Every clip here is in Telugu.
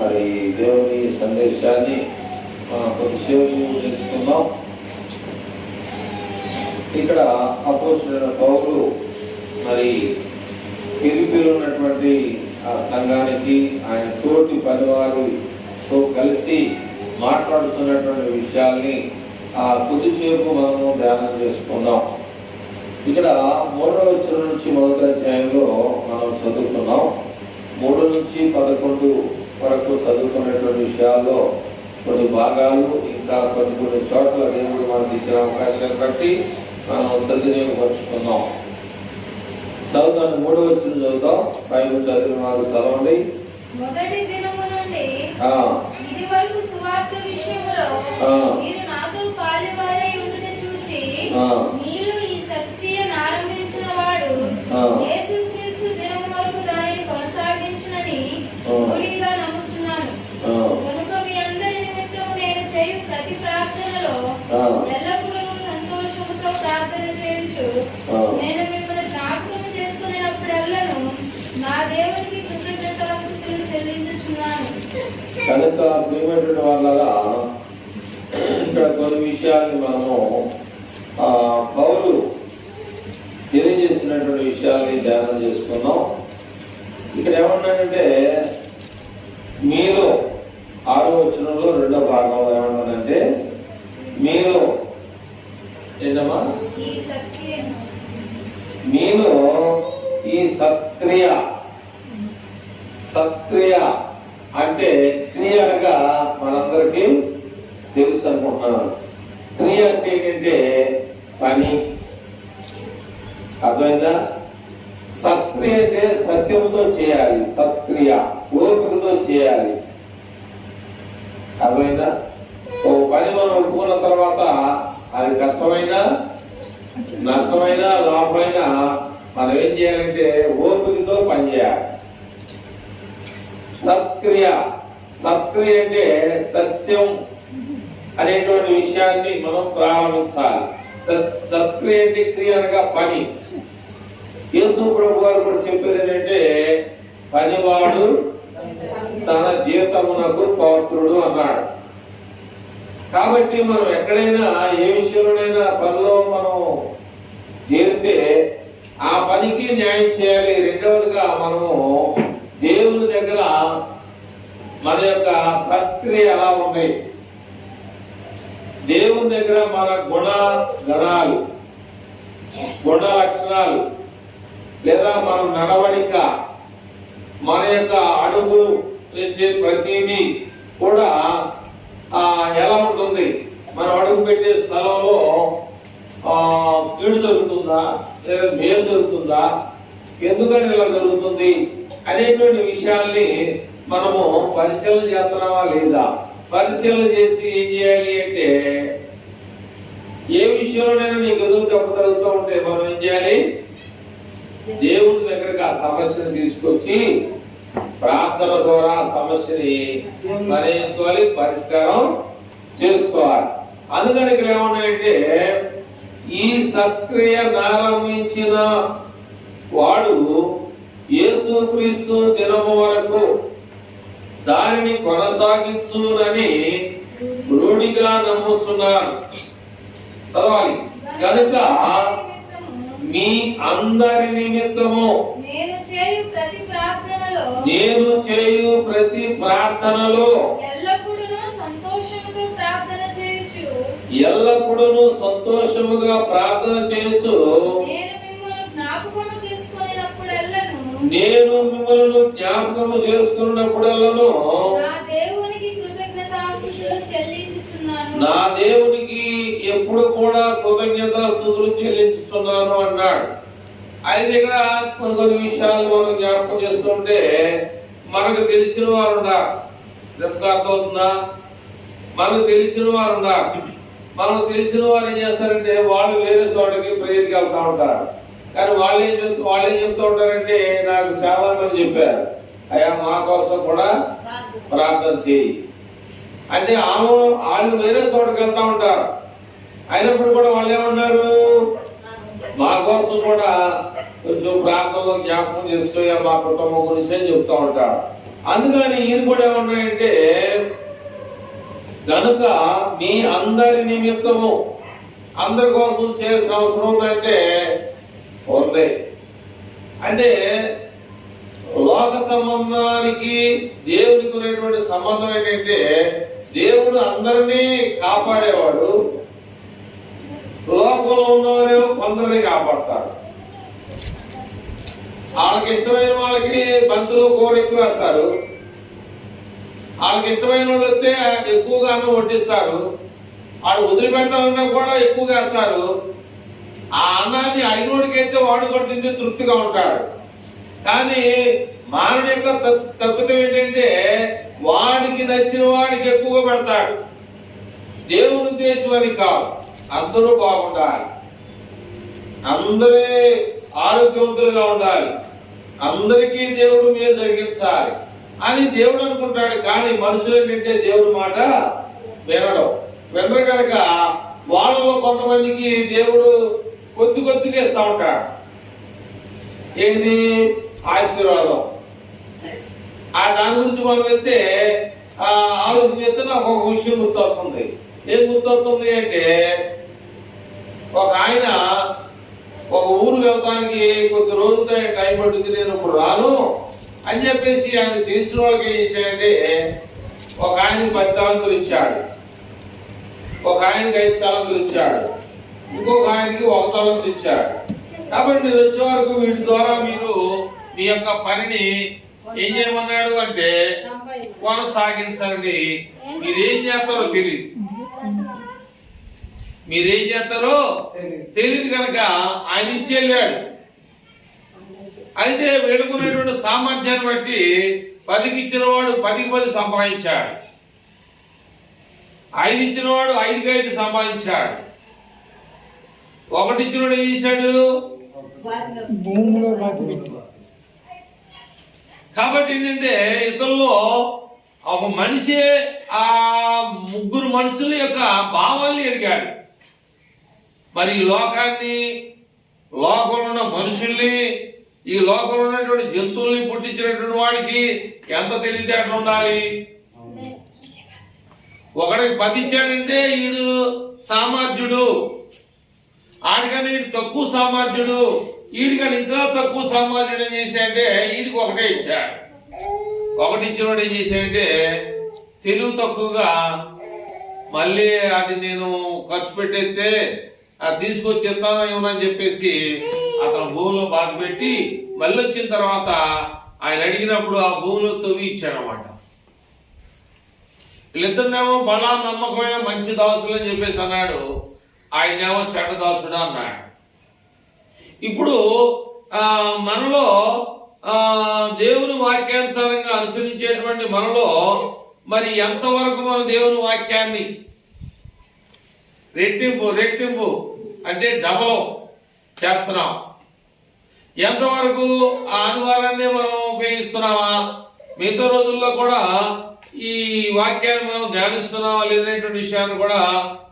మరి దేవుని సందేశాన్ని కొద్దిసేపు నేర్చుకుందాం. ఇక్కడ అపోస్తలుడైన పౌలు మరి ఫిలిప్పీలో ఉన్నటువంటి ఆ సంఘానికి ఆయన తోటి పనివారితో కలిసి మాట్లాడుతున్నటువంటి విషయాల్ని కొద్దిసేపు మనము ధ్యానం చేసుకుందాం. ఇక్కడ 3వ వచనం నుంచి 1వ అధ్యాయంలో మనం చదువుకున్నాం. 3 నుంచి 11 వరకు చదువుకున్నటువంటి విషయాల్లో కొన్ని భాగాలు ఇంకా కొన్ని చోట్ల దేవుడు మనకి ఇచ్చిన అవకాశాన్ని బట్టి మనం సద్వినియోగపరుచుకుందాం. చదువుతాను. 3వ వచనం చదువుతాం. బైబిల్ చదివిన వాళ్ళు చదవండి. మొదటి దినము నుండి ఇది వరకు సువార్త విషయములో మీరు నాతో పాలువారై ఉండుట చూచి మీరు ఈ సత్క్రియను ఆరంభించిన వాడు యేసుక్రీస్తు దినము వరకు దానిని కొనసాగించునని రూఢిగా నమ్ముచున్నాను. కనుక మీ అందరి నిమిత్తము నేను చేయు ప్రతి ప్రార్థనలో ఎల్లప్పుడూ సంతోషముతో ప్రార్థన చేయొచ్చు నేను మిమ్మల్ని జ్ఞాపకం చేసుకునేటప్పుడెల్లను నా దేవునికి కృతజ్ఞతాస్తుతులు చెల్లించుచున్నాను. కనుక ప్రియమైనటువంటి వాళ్ళగా ఇక్కడ కొన్ని విషయాన్ని మనము పౌలు తెలియజేసినటువంటి విషయాల్ని ధ్యానం చేసుకున్నాం. ఇక్కడ ఏమన్నాడంటే మీరు 6వ వచనంలో 2వ భాగంలో ఏమన్నాడంటే మీరు ఏంటమ్మా మీరు ఈ సత్క్రియ అంటే క్రియ అనగా మనందరికీ తెలుసు అనుకుంటున్నాను. క్రియ అంటే ఏంటంటే పని. అర్థమైందా? సత్క్రియ అంటే సత్యముతో చేయాలి. సత్క్రియ ఓపికతో చేయాలి. అర్థమైందా? ఓ పని మనం ఒప్పుకున్న తర్వాత అది కష్టమైనా నష్టమైనా లాభమైనా మనం ఏం చేయాలంటే ఓపికతో పనిచేయాలి. సత్క్రియ అంటే సత్యం అనేటువంటి విషయాన్ని మనం ప్రారంభించాలి. సత్క్రియ అంటే క్రియ అనగా పని. యేసు ప్రభు గారు కూడా చెప్పేది ఏంటంటే పనివాడు తన జీతమునకు పాత్రుడు అన్నాడు. కాబట్టి మనం ఎక్కడైనా ఏ విషయంలోనైనా పనిలో మనం చేరితే ఆ పనికి న్యాయం చేయాలి. రెండవదిగా మనము దేవుని దగ్గర మన యొక్క సత్క్రియ ఎలా ఉన్నాయి, దేవుని దగ్గర మన గుణ లక్షణాలు లేదా మన నడవడిక, మన యొక్క అడుగు చేసే ప్రతిదీ కూడా ఎలా ఉంటుంది. మనం అడుగు పెట్టే స్థలంలో కీడు జరుగుతుందా లేదా మేలు జరుగుతుందా, ఎందుకని ఇలా జరుగుతుంది అనేటువంటి విషయాల్ని మనము పరిశీలన చేస్తున్నామా లేదా. పరిశీలన చేసి ఏం చేయాలి అంటే ఏ విషయంలోనైనా నీకు ఎదురు తప్పుతూ ఉంటే మనం ఏం చేయాలి, దేవుడి దగ్గరకు ఆ సమస్యను తీసుకొచ్చి ప్రార్థన ద్వారా సమస్యని పరిష్కోవాలి, పరిష్కారం చేసుకోవాలి. అందుకని ఇక్కడ ఏమన్నాయంటే ఈ సత్క్రియ ఆరంభించిన వాడు యేసుక్రీస్తు దినము వరకు దానిని కొనసాగించునని రూఢిగా నమ్ముచున్నారు. చదవాలి. కనుక మీ అందరి నిమిత్తము నేను చేయు ప్రతి ప్రార్థనలో ఎల్లప్పుడూ సంతోషముగా ప్రార్థన చేయొచ్చు నేను మిమ్మల్ని జ్ఞాపకము చేసుకున్నప్పుడెల్లను నా దేవునికి ఎప్పుడు కూడా కృతజ్ఞతాస్తుతులు చెల్లించుచున్నాను అన్నాడు. అయితే ఇక్కడ కొన్ని విషయాలు మనం జ్ఞాపకం చేస్తుంటే మనకు తెలిసిన వారు ఉన్నారు. అర్థమవుతుందా? మనకు తెలిసిన వారు ఉన్నారు. మనకు తెలిసిన వారు ఏం చేస్తారంటే వాళ్ళు వేరే చోటకి ప్రేయర్కి వెళ్తా ఉంటారు. కానీ వాళ్ళు ఏం చెప్తూ ఉంటారంటే నాకు చాలా మంది చెప్పారు, అయ్యా మా కోసం కూడా ప్రార్థన చేయి అంటే వాళ్ళు వేరే చోటకి వెళ్తా ఉంటారు. అయినప్పుడు కూడా వాళ్ళు ఏమన్నారు, మా కోసం కూడా కొంచెం ప్రార్థనలో జ్ఞాపకం చేసుకోయా మా కుటుంబం గురించి అని చెప్తా ఉంటారు. అందుకని ఈయన కూడా ఏమన్నాయంటే కనుక మీ అందరి నిమిత్తము, అందరి కోసం చేయాల్సిన అవసరం ఉందంటే ఉంది. అంటే లోక సంబంధానికి దేవునికి ఉన్నటువంటి సంబంధం ఏంటంటే, దేవుడు అందరినీ కాపాడేవాడు, లోకంలో ఉన్నవారేమో కొందరిని కాపాడతాడు. వాళ్ళకి ఇష్టమైన వాళ్ళకి బంతులు కూర ఎక్కువ వేస్తారు, వాళ్ళకి ఇష్టమైన వాళ్ళు వస్తే ఎక్కువగా అన్నం వడ్డిస్తారు, వాడు వదిలిపెట్టాలన్నా కూడా ఎక్కువగా వేస్తారు. ఆ అన్నాన్ని అడిగినోడికి అయితే వాడు కూడా తింటే తృప్తిగా ఉంటాడు. కానీ మానవుడి యొక్క తప్పితం ఏంటంటే, వాడికి నచ్చిన వాడికి ఎక్కువగా పెడతాడు. దేవుని ఉద్దేశం అని కాదు, అందరూ బాగుండాలి, అందరే ఆరోగ్యవంతులుగా ఉండాలి, అందరికీ దేవుడు మేలు జరిగించాలి అని దేవుడు అనుకుంటాడు. కానీ మనుషులు ఏంటంటే దేవుడి మాట వినరు కనుక వాళ్ళలో కొంతమందికి దేవుడు కొద్దిగా ఇస్తా ఉంటాడు. ఏంటి? ఆశీర్వాదం. ఆ దాని గురించి మనం వెళ్తే ఆలోచన చేస్తే నాకు ఒక విషయం గుర్తొస్తుంది. ఏం గుర్తొస్తుంది అంటే, ఒక ఆయన ఒక ఊరు వెళ్తానికి కొద్ది రోజులతో టైం పడుతుంది, నేను ఇప్పుడు రాను అని చెప్పేసి ఆయన తెలిసిన వాళ్ళకి ఏం చేశాడంటే, ఒక ఆయనకి 10 తలంతులు ఇచ్చాడు, ఒక ఆయనకి 5 తలంతులు ఇచ్చాడు, ఇంకొక ఆయనకి 1 తలంతులు ఇచ్చాడు. కాబట్టి నేను వచ్చే వరకు వీటి ద్వారా మీరు మీ యొక్క పనిని ఏం చేయమన్నాడు అంటే కొనసాగించండి. మీరేం చేస్తారో తెలియదు, మీరేం చేస్తారో తెలియదు కనుక ఆయన ఇచ్చి వెళ్ళాడు. అయితే వేడుకునేటువంటి సామర్థ్యాన్ని బట్టి 10కి ఇచ్చిన వాడు 10కి 10 సంపాదించాడు, 5 ఇచ్చిన వాడు 5కి 5 సంపాదించాడు, 1 ఇచ్చిన వాడు ఏం చేశాడు? కాబట్టి ఏంటంటే, ఇతరుల్లో ఒక మనిషి ఆ 3 మనుషుల యొక్క భావాల్ని ఎరిగాడు. మరి ఈ లోకాన్ని, లోకంలో ఉన్న మనుషుల్ని, ఈ లోకంలో ఉన్నటువంటి జంతువుల్ని పుట్టించినటువంటి వాడికి ఎంత తెలివితేటలు ఉండాలి. ఒకడికి 10 ఇచ్చాడంటే ఈడు సామర్థ్యుడు, ఆడికని ఈడు తక్కువ సామర్థ్యుడు, ఈడికని ఇంకా తక్కువ సామర్థ్యుడు ఏం చేశాడంటే ఈడికి 1 ఇచ్చాడు. 1 ఇచ్చినవాడు ఏం చేశాడంటే తెలివి తక్కువగా మళ్ళీ అది నేను ఖర్చు పెట్టేస్తే అది తీసుకొచ్చి ఇస్తాను ఏమని చెప్పేసి అతను భూమిలో బాధ పెట్టి మళ్ళీ వచ్చిన తర్వాత ఆయన అడిగినప్పుడు ఆ భూమిలో తవ్వి ఇచ్చాడనమాట. వీళ్ళిద్దరినేమో బలా నమ్మకమైన మంచి దాసులు అని చెప్పేసి అన్నాడు, ఆయనేమో చెడ్డ దాసుడు అన్నాడు. ఇప్పుడు మనలో దేవుని వాక్యానుసారంగా అనుసరించేటువంటి మనలో మరి ఎంతవరకు మనం దేవుని వాక్యాన్ని రెట్టింపు అంటే డబల్ చేస్తున్నాం, ఎంతవరకు ఆదివారాన్ని మనం ఉపయోగిస్తున్నామా, మిగతా రోజుల్లో కూడా ఈ వాక్యాన్ని మనం ధ్యానిస్తున్నామా లేదనేటువంటి విషయాన్ని కూడా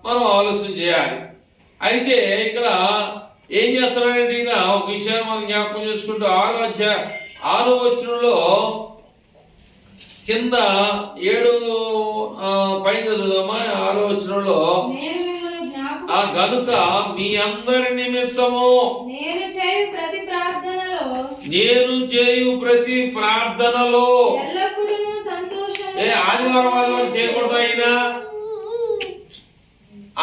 మనం ఆలోచన చేయాలి. అయితే ఇక్కడ ఏం చేస్తున్నాడంటే ఈయన ఒక విషయాన్ని మనం జ్ఞాపకం చేసుకుంటూ 6వ వచనంలో కింద 7 పైన చదువుదామా. 6వ వచనంలో గనుక మీ అందరి నిమిత్తము నేను చేయు ప్రతి ప్రార్థనలో ఆదివారం చేయకూడదా? అయినా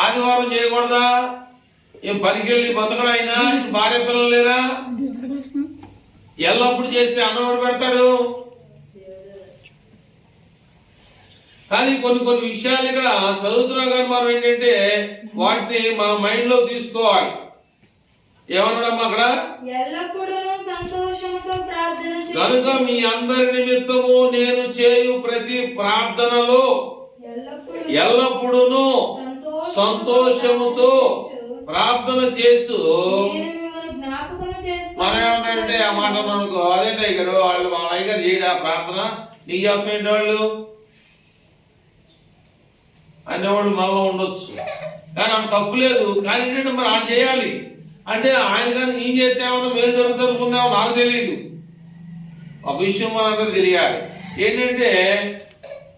ఆదివారం చేయకూడదా? ఏం పనికెళ్ళి బతకడు అయినా? భార్య పిల్లలు లేరా? ఎల్లప్పుడు చేస్తే అన్నవాడు పెడతాడు. కానీ కొన్ని విషయాలు ఇక్కడ చదువుతున్నా కానీ మనం ఏంటంటే వాటిని మన మైండ్ లో తీసుకోవాలి. ఏమన్నాడమ్మా అక్కడ? కనుక మీ అందరి నిమిత్తము నేను చేయు ప్రతి ప్రార్థనలో ఎల్లప్పుడూ సంతోషముతో ప్రార్థన చేసు. మనం ఏమంటే ఆ మాట అనుకో, అదే టైగర్ వాళ్ళు వాళ్ళ అయ్యగారు చేయడా ప్రార్థన, నీకు చెప్పేంటి వాళ్ళు అనేవాళ్ళు మనలో ఉండొచ్చు. కానీ ఆమె తప్పు లేదు. కానీ ఏంటంటే మరి ఆయన చేయాలి అంటే ఆయన కానీ ఏం చేస్తే ఏమన్నా మేలు జరుగుతుంది అనుకున్నామో నాకు తెలియదు. ఒక విషయం మనందరూ తెలియాలి ఏంటంటే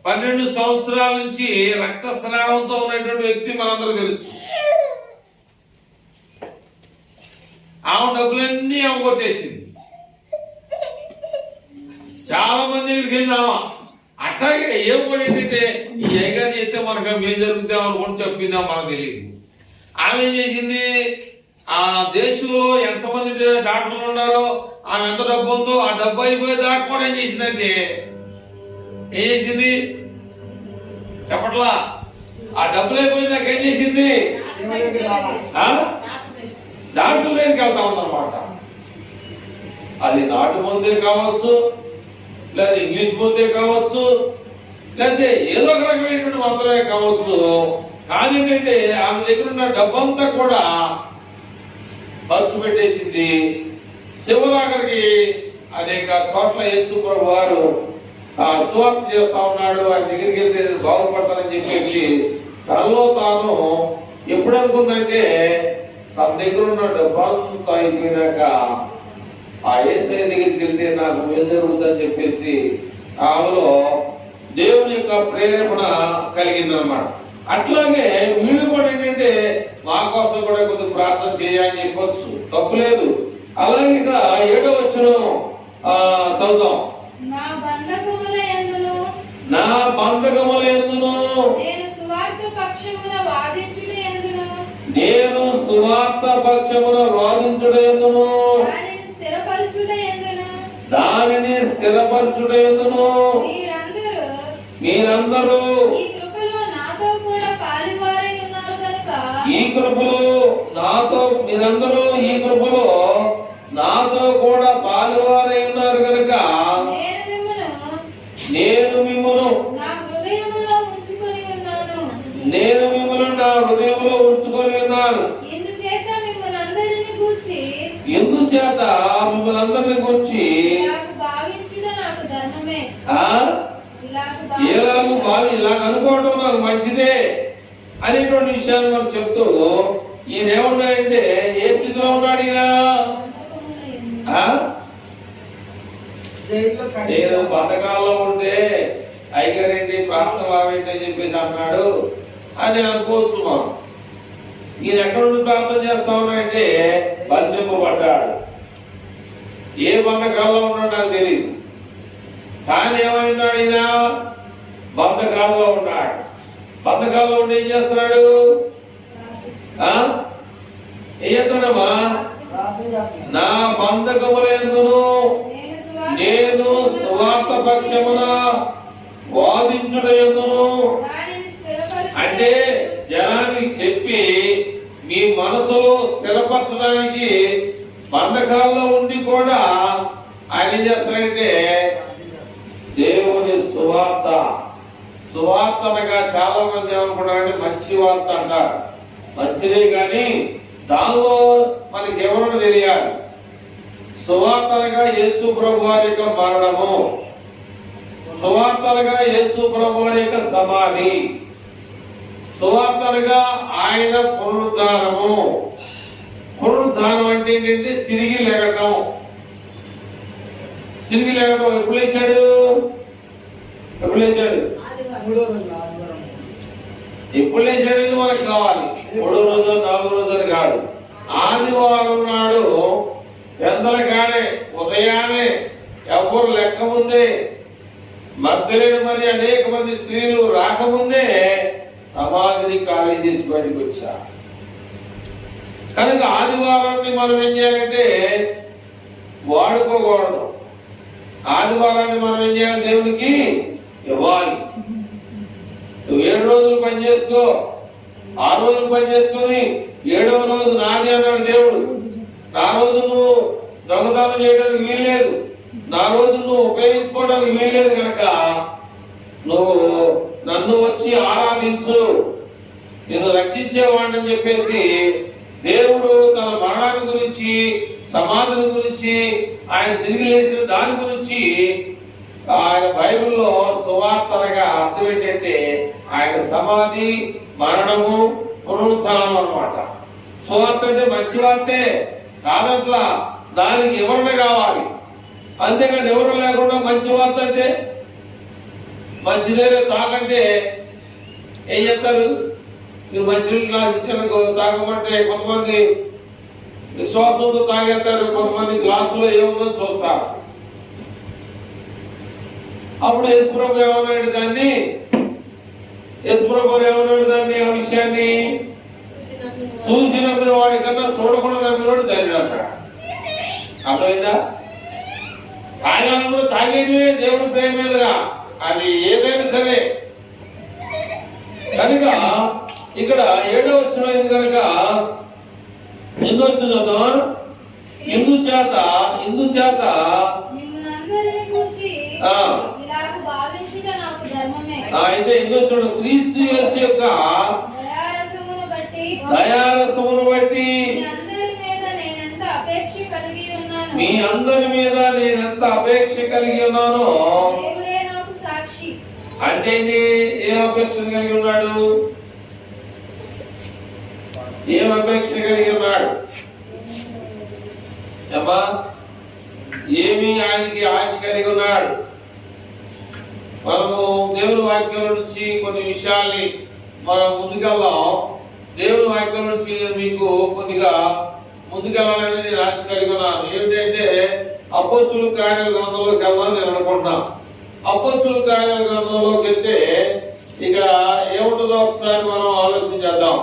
12 సంవత్సరాల నుంచి రక్తస్రావంతో ఉన్నటువంటి వ్యక్తి మనందరూ తెలుసు. ఆమె డబ్బులన్నీ ఆమె కొట్టేసింది. చాలా మంది దగ్గరికి వెళ్ళినామా అట్లాగే ఏం కూడా ఏంటంటే ఈ అయ్యగారు చేస్తే మనకు ఏం జరుగుతాం అనుకుంటూ చెప్పిందా మనకు తెలియదు. ఆమె ఏం చేసింది, ఆ దేశంలో ఎంతమంది డాక్టర్లు ఉన్నారో ఆమె ఎంత డబ్బు ఉందో ఆ డబ్బు అయిపోయే దాకా కూడా ఏం చేసిందంటే ఏం చేసింది చెప్పట్లా, ఆ డబ్బులు అయిపోయిందాక ఏం చేసింది డాక్టర్ దగ్గరికి వెళ్తా ఉందన్నమాట. అది నాటు మందే కావచ్చు, లేదా ఇంగ్లీష్ మందే కావచ్చు, లేకపోతే ఏదో ఒక రకమైనటువంటి మంత్రమే కావచ్చు. కానీ ఏంటంటే ఆమె దగ్గర ఉన్న డబ్బంతా కూడా ఖర్చు పెట్టేసింది. శివరాగరికి అనేక చోట్ల యేసు ప్రభు వారు సువార్త చేస్తా ఉన్నాడు, ఆయన దగ్గరికి వెళ్తే బాగుపడతానని చెప్పేసి తనలో తాను ఎప్పుడు అనుకుందంటే తన దగ్గర ఉన్న డబ్బంతా అయిపోయినాక ఆ యేసయ్య దగ్గరికి వెళ్తే నాకు ఏం జరుగుతుందని చెప్పేసి ఆమెలో దేవుని యొక్క ప్రేరేపణ కలిగిందనమాట. అట్లాగే వీళ్ళు కూడా ఏంటంటే మా కోసం కూడా కొద్దిగా ప్రార్థన చేయాలని చెప్పొచ్చు, తప్పులేదు. అలాగే ఇక్కడ 7వ వచనం చదువుతాం. నా బంధకముల యందును నేను సువార్త పక్షమున వాదించుట యందును దానిని స్థిరపరచుట యందును మీరందరూ ఈ కృపలో నాతో కూడా పాలువారై ఉన్నారు కనుక నేను మిమ్మును నా హృదయములో ఉంచుకొని ఉన్నాను. ఇందుచేత మిమ్మల్ని అందరిని గూర్చి ఇలాగ భావించుట నాకు ధర్మమే. ఇలాగ అనుకోవడం నాకు మంచిదే అనేటువంటి విషయాన్ని మనం చెప్తూ ఈయన ఏమన్నాడంటే ఏ స్థితిలో ఉన్నాడు ఈయన? నేను పథకాల్లో ఉంటే అయ్యగారేంటి ప్రార్థన లావేంటి అని చెప్పేసి అన్నాడు అని అనుకోవచ్చు మనం. ఈయన ఎక్కడ నుండి ప్రార్థన చేస్తా ఉన్నాడంటే బంధింపబడ్డాడు. ఏ బంధకాల్లో ఉన్నాడు నాకు తెలియదు, కానీ ఏమైనాడు ఈయన బంధకాల్లో ఉన్నాడు. బంధకాల్లో ఉండి ఏం చేస్తున్నాడు? ఏం చేస్తున్నాడమ్మా? నా బంధకములందును నేను సువార్త పక్షమున వాదించుట యందును. అంటే జనానికి చెప్పి మీ మనసులో స్థిరపరచడానికి బంధకాల్లో ఉండి కూడా ఆయన ఏం చేస్తారంటే దేవుని సువార్త అనగా చాలా మంది ఏమనుకుంటారంటే మంచి వార్త అంటారు. మంచిదే కానీ దానిలో మనకి ఎవరు తెలియాలి. సువార్తలుగా యేసు ప్రభు వారి యొక్క మరణము, సువార్తలుగా యేసు ప్రభు వారి యొక్క సమాధి, సువార్తలుగా ఆయన పునరుద్ధానము. పునరుద్ధానం అంటే ఏంటంటే తిరిగి లేగటం. ఎప్పుడు లేచాడు? ఎప్పుడు లేచాడు? ఇది మనకు కావాలి. 3వ రోజు 4వ రోజు కాదు, ఆదివారం నాడు పెందలగానే ఉదయాన్నే ఎవరు లెక్క ముందే మధ్యలేని మరి అనేక మంది స్త్రీలు రాకముందే సమాధిని ఖాళీ చేసి బయటకు వచ్చారు. కనుక ఆదివారాన్ని మనం ఏం చేయాలంటే వాడుకోకూడదు. ఆదివారాన్ని మనం ఏం చేయాలి? దేవునికి ఇవ్వాలి. నువ్వు 7 రోజులు పని చేసుకో, 6 రోజులు పని చేసుకొని 7వ రోజు నాది అన్నాడు దేవుడు. నా రోజు నువ్వు దొంగతనం చేయడానికి వీల్లేదు, నా రోజు నువ్వు ఉపయోగించుకోవడానికి వీల్లేదు. కనుక నువ్వు నన్ను వచ్చి ఆరాధించు, నిన్ను రక్షించేవాడిని అని చెప్పేసి దేవుడు తన మరణాన్ని గురించి, సమాధిని గురించి, ఆయన తిరిగి లేచిన దాని గురించి ఆయన బైబిల్లో సువార్తలుగా అర్థం ఏంటంటే ఆయన సమాధి, మరణము, పునరుత్థానం అన్నమాట. సువార్త అంటే మంచి వార్తే కాదట్లా, దానికి వివరణ కావాలి. అంతేగాని వివరణ లేకుండా మంచి వార్త అంటే మంచినీళ్ళు తాగంటే ఏం చేస్తారు? మీరు మంచినీళ్ళు గ్లాస్ ఇచ్చారు తాగమంటే కొంతమంది విశ్వాసంతో తాగేస్తారు, కొంతమంది గ్లాసులో ఏముందో చూస్తారు. అప్పుడు యేసుప్రభు ఏమన్నాడు దాన్ని? యేసుప్రభు ఏమన్నాడు దాన్ని? ఆ విషయాన్ని చూసి నమ్మిన వాడి కన్నా చూడకుండా నమ్మినవాడు ధన్యుడు. అర్థమైందా? తాగాలన్నప్పుడు తాగేటివే దేవుడి ప్రేమ మీదుగా, అది ఏదైనా సరే. కనుక ఇక్కడ 7వ వచనం కనుక ఎందుకు చూద్దాం? ఇందుచేత మిమ్మునందరిని గూర్చి ఇలాగ భావించుట నాకు ధర్మమే. అయితే ఎందుకు చూడు, క్రీస్తు యేసు యొక్క దయారసమును బట్టి మీ అందరి మీద నేనెంత అపేక్ష కలిగి ఉన్నాను. దేవుడే నాకు సాక్షి. అంటే ఏం అపేక్ష కలిగి ఉన్నాడు? ఏం అపేక్ష కలిగి ఉన్నాడు అమ్మా? ఏమి ఆయనకి ఆశ కలిగి ఉన్నాడు? మనము దేవుని వాక్యం నుంచి కొన్ని విషయాల్ని మనం ముందుకెళ్దాం. దేవుని వాక్యం నుంచి మీకు కొద్దిగా ముందుకెళ్ళాలని నేను ఆశ కలిగి ఉన్నాను. ఏమిటంటే అపోస్తుల కార్యాల గ్రంథంలోకి వెళ్దామని నేను అనుకుంటున్నాను. అపోస్తుల కార్యాల గ్రంథంలోకి వెళ్తే ఇక్కడ ఏముంటుందో ఒకసారి మనం ఆలోచన చేద్దాం.